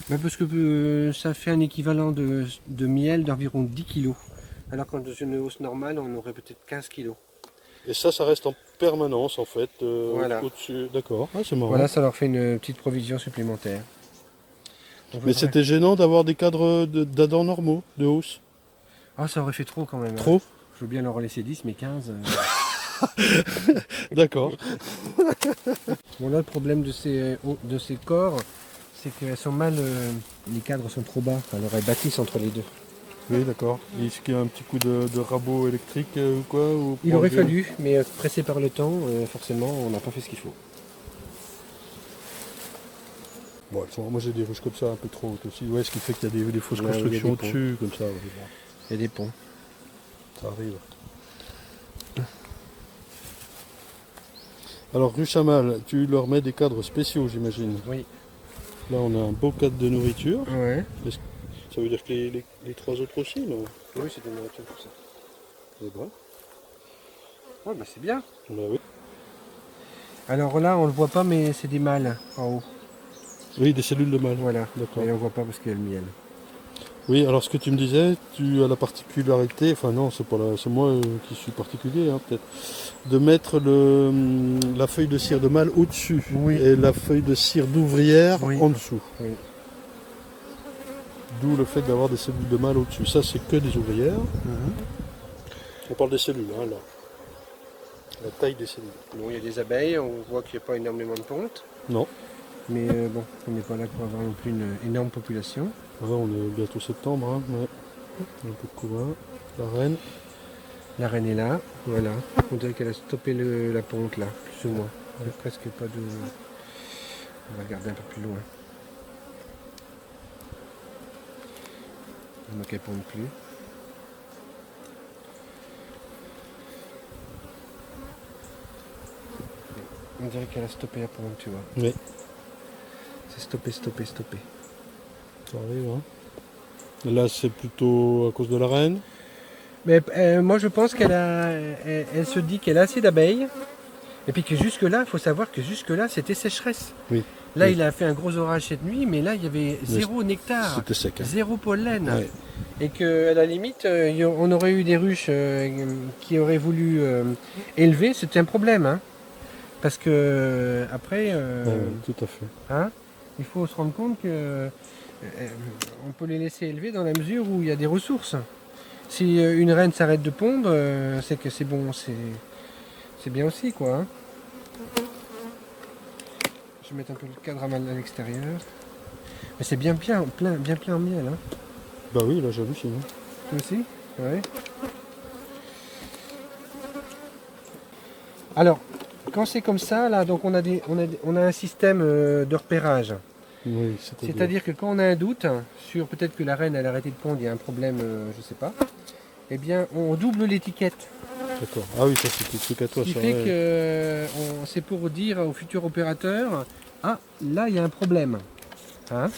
Parce que ça fait un équivalent de miel d'environ 10 kg. Alors qu'en une hausse normale, on aurait peut-être 15 kg. Et ça reste en permanence en fait, voilà. au-dessus. D'accord, ah, c'est marrant. Voilà, ça leur fait une petite provision supplémentaire. Mais c'était gênant d'avoir des cadres d'Adam normaux, de hausse? Ah, ça aurait fait trop quand même. Trop? Je veux bien leur laisser 10, mais 15. D'accord. Bon, là, le problème de ces corps, c'est qu'elles sont mal. Les cadres sont trop bas. Enfin, leur bâtisse entre les deux. Oui, d'accord. Est-ce qu'il y a un petit coup de rabot électrique ou quoi Il aurait fallu, mais pressé par le temps, forcément, on n'a pas fait ce qu'il faut. Bon, moi j'ai des ruches comme ça un peu trop hautes aussi. Ouais, ce qui fait qu'il y a des fausses constructions au-dessus, comme ça. Il y a des ponts. Ça arrive. Alors, ruches à mâles, tu leur mets des cadres spéciaux, j'imagine. Oui. Là, on a un beau cadre de nourriture. Ouais. Ça veut dire que les 3 autres aussi, non? Oui, c'est de la nourriture tout ça. C'est vrai. Ouais, bah c'est bien. Bah oui. Alors là, on le voit pas, mais c'est des mâles en haut. Oui, des cellules de mâles. Voilà. D'accord. Et on voit pas parce qu'il y a le miel. Oui, alors ce que tu me disais, tu as la particularité, enfin non, c'est moi qui suis particulier hein, peut-être, de mettre la feuille de cire de mâle au-dessus et la feuille de cire d'ouvrière en dessous. Oui. D'où le fait d'avoir des cellules de mâle au-dessus. Ça, c'est que des ouvrières. On parle des cellules, hein, là. La taille des cellules. Bon, il y a des abeilles, on voit qu'il n'y a pas énormément de pontes. Non. Mais bon, on n'est pas là pour avoir non plus une énorme population. Ouais, on est bientôt septembre, hein, ouais. Un peu de couvain. La reine. La reine est là, voilà. On dirait qu'elle a stoppé la ponte là, plus ou moins. Il n'y a presque pas de... On va regarder un peu plus loin. Donc elle ne ponde plus. On dirait qu'elle a stoppé la ponte, tu vois. Oui. C'est stoppé. Ça arrive, hein. Là, c'est plutôt à cause de la reine. Mais moi, je pense elle se dit qu'elle a assez d'abeilles. Et puis que jusque-là, il faut savoir que jusque-là, c'était sécheresse. Oui. Là, il a fait un gros orage cette nuit, mais là, il y avait zéro nectar. C'était sec. Hein. Zéro pollen. Ouais. Et qu'à la limite, on aurait eu des ruches qui auraient voulu élever. C'était un problème. Hein. Parce que, après... tout à fait. Hein, il faut se rendre compte que on peut les laisser élever dans la mesure où il y a des ressources. Si une reine s'arrête de pondre, c'est que c'est bon, c'est bien aussi, quoi. Hein. Je vais mettre un peu le cadre à l'extérieur. Mais c'est bien plein en miel. Hein. Bah oui, là j'hallucine. Toi aussi? Ouais. Alors, quand c'est comme ça, là, donc on a un système de repérage. Oui, c'est-à-dire que quand on a un doute sur peut-être que la reine elle a arrêté de pondre, il y a un problème, je sais pas, eh bien on double l'étiquette. D'accord. Ah oui, ça c'est tout truc à toi. Ce qui fait que c'est pour dire au futur opérateur, ah là il y a un problème. Hein,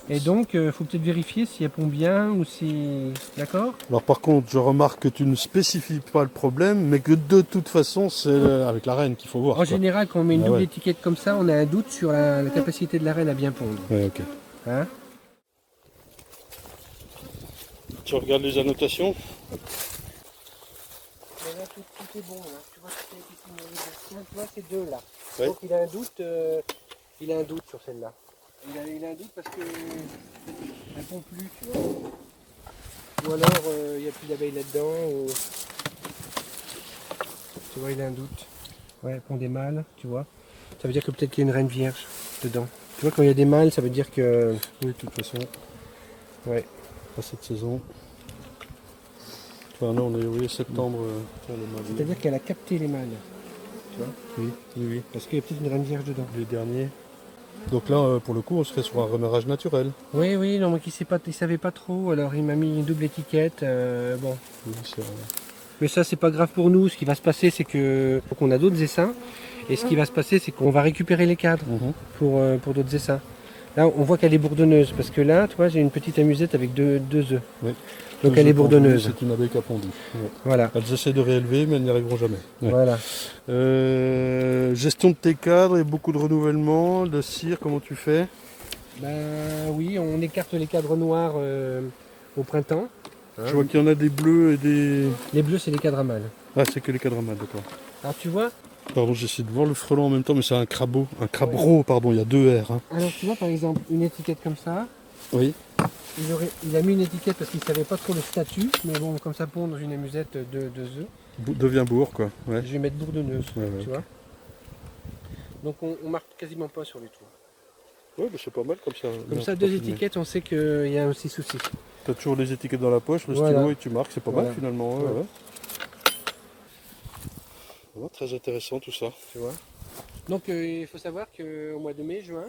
et donc il faut peut-être vérifier si elle pond bien ou si... D'accord? Alors par contre, je remarque que tu ne spécifies pas le problème, mais que de toute façon c'est avec la reine qu'il faut voir. En général, quand on met une double étiquette comme ça, on a un doute sur la capacité de la reine à bien pondre. Oui, ok. Hein? Tu regardes les annotations? Mais là, tout est bon. Là. Tu vois, tu vois ces deux là. Ouais. Donc il a un doute sur celle-là. Il a un doute parce que elle pond plus, tu vois. Ou alors il n'y a plus d'abeilles là-dedans. Ou... Tu vois, il a un doute. Ouais, elle pond des mâles, tu vois. Ça veut dire que peut-être qu'il y a une reine vierge dedans. Tu vois, quand il y a des mâles, ça veut dire que... Oui, de toute façon, Ouais. pas cette saison. Enfin, là, on est oui, septembre. C'est-à-dire qu'elle a capté les mâles. Tu vois. Oui, oui, oui. Parce qu'il y a peut-être une reine vierge dedans. Les derniers. Donc là, pour le coup, on serait sur un remarrage naturel. Oui, oui, non, mais il savait pas trop, alors il m'a mis une double étiquette. Bon. Oui, c'est vrai. Mais ça, c'est pas grave pour nous. Ce qui va se passer, c'est que qu'on a d'autres essaims. Et ce qui va se passer, c'est qu'on va récupérer les cadres pour d'autres essaims. Là, on voit qu'elle est bourdonneuse. Parce que là, tu vois, j'ai une petite amusette avec deux œufs. Oui. Donc elle est bourdonneuse. C'est une abeille qui a pondu. Ouais. Voilà. Elles essaient de réélever, mais elles n'y arriveront jamais. Ouais. Voilà. Gestion de tes cadres et beaucoup de renouvellement, de cire, comment tu fais? Ben oui, on écarte les cadres noirs au printemps. Je vois qu'il y en a des bleus et des... Les bleus, c'est les cadres à mâles. Ah, c'est que les cadres à mâles, d'accord. Alors tu vois, Pardon, j'essaie de voir le frelon en même temps, mais c'est un crabeau. Un crabeau, pardon, il y a deux R. Hein. alors tu vois par exemple une étiquette comme ça. Oui. Il a mis une étiquette parce qu'il savait pas trop le statut, mais bon, comme ça pond dans une amusette de œufs, Devient bourre, quoi. Ouais. je vais mettre bourdonneuse, Ouais, ouais, tu vois. Donc on marque quasiment pas sur les toits. Ouais, bah, c'est pas mal comme ça. Comme ça, deux étiquettes, on sait qu'il y a un petit souci. Tu as toujours les étiquettes dans la poche, le Voilà. stylo et tu marques, c'est pas Voilà. mal finalement. Ouais, Ouais. ouais. Ouais, très intéressant tout ça. Tu vois. Donc il faut savoir qu'au mois de mai-juin,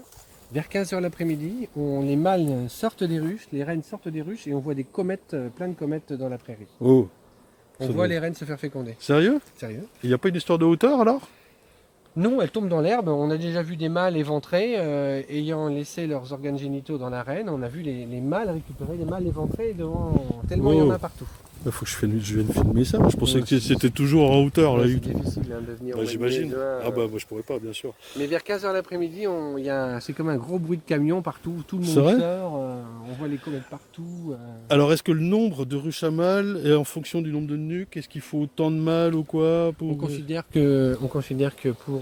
vers 15h l'après-midi, les mâles sortent des ruches, les reines sortent des ruches et on voit des comètes, plein de comètes dans la prairie. Oh. On Ça voit doit- les reines se faire féconder. Sérieux? Sérieux? Il n'y a pas une histoire de hauteur alors? Non, elles tombent dans l'herbe. On a déjà vu des mâles éventrés ayant laissé leurs organes génitaux dans l'arène. On a vu les mâles récupérer les mâles éventrés tellement il y en a partout. Il faut que je vienne filmer ça. Je pensais Ouais, que c'était toujours en hauteur. Là. Ouais, c'est difficile hein, de venir. Bah, au mois de j'imagine. mai, juin, Ah bah moi je pourrais pas, bien sûr. Mais vers 15h l'après-midi, c'est comme un gros bruit de camion partout. Tout le C'est monde vrai sort. On voit les comètes partout. Alors est-ce que le nombre de ruches à mâles est en fonction du nombre de nuques? Est-ce qu'il faut autant de mâles ou quoi pour... On considère que pour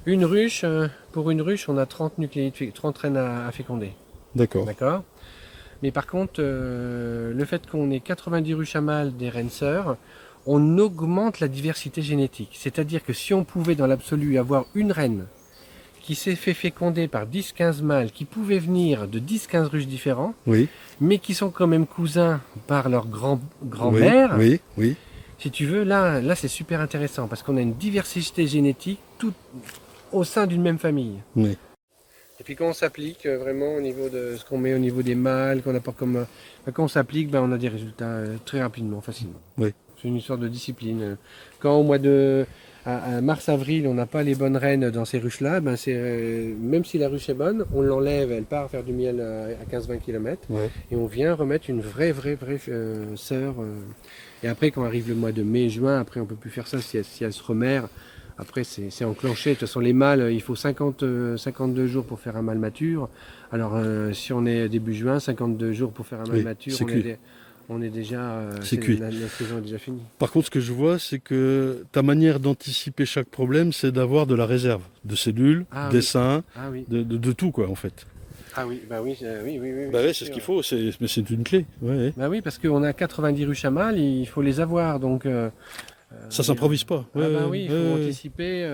une ruche, on a 30 nucléides, 30 reines à féconder. D'accord. D'accord. Mais par contre, le fait qu'on ait 90 ruches à mâles des reines sœurs, on augmente la diversité génétique. C'est-à-dire que si on pouvait dans l'absolu avoir une reine qui s'est fait féconder par 10-15 mâles, qui pouvaient venir de 10-15 ruches différents, Oui. mais qui sont quand même cousins par leur grand-mère, Oui, oui. si tu veux, là c'est super intéressant parce qu'on a une diversité génétique tout au sein d'une même famille. Oui. Et puis quand on s'applique vraiment au niveau de ce qu'on met au niveau des mâles, qu'on apporte comme... quand on s'applique, on a des résultats très rapidement, facilement. Oui. C'est une histoire de discipline. Quand au mois de à mars-avril, on n'a pas les bonnes reines dans ces ruches-là, même si la ruche est bonne, on l'enlève, elle part faire du miel à 15-20 km, Ouais. et on vient remettre une vraie sœur. Et après, quand arrive le mois de mai-juin, après on peut plus faire ça si elle se remère. Après, c'est enclenché. De toute façon, les mâles, il faut 52 jours pour faire un mâle mature. Alors, si on est début juin, 52 jours pour faire un mâle mature, c'est cuit. on est déjà... C'est cuit. La saison est déjà finie. Par contre, ce que je vois, c'est que ta manière d'anticiper chaque problème, c'est d'avoir de la réserve, de cellules, d'essaims, Ah oui. de tout, quoi, en fait. Ah oui, bah oui, oui. Bah ouais, c'est ce qu'il faut, mais c'est une clé. Ouais. Bah oui, parce qu'on a 90 ruches à mâles, il faut les avoir, donc... ça s'improvise pas. Ah bah oui, il faut anticiper.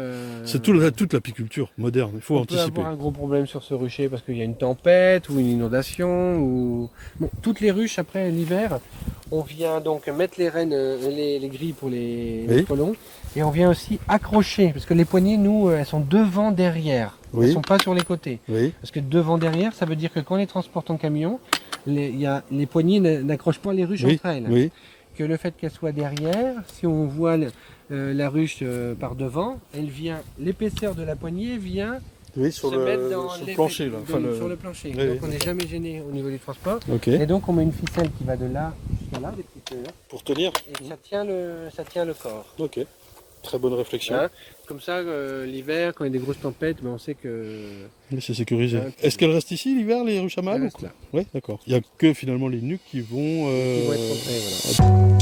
C'est toute l'apiculture moderne, il faut anticiper. On peut avoir un gros problème sur ce rucher parce qu'il y a une tempête ou une inondation. Bon, toutes les ruches, après l'hiver, on vient donc mettre les rennes, les grilles pour les frelons. Et on vient aussi accrocher, parce que les poignées, nous, elles sont devant, derrière. Elles ne sont pas sur les côtés. Oui. Parce que devant, derrière, ça veut dire que quand on les transporte en camion, les poignées n'accrochent pas les ruches entre elles. Oui. Que le fait qu'elle soit derrière, si on voit la ruche par devant, l'épaisseur de la poignée vient sur se mettre sur le plancher. Là. Sur le plancher. Oui, donc on n'est jamais gêné au niveau du transport. Okay. Et donc on met une ficelle qui va de là jusqu'à là, des petites heures. Pour tenir. Et ça tient le corps. Ok. Très bonne réflexion. Hein, comme ça, l'hiver, quand il y a des grosses tempêtes, on sait que... C'est sécurisé. Est-ce qu'elles restent ici l'hiver, les ruches à mâles? là. Oui, d'accord. Il n'y a que finalement les nuques qui vont... Qui vont être rentrées, voilà.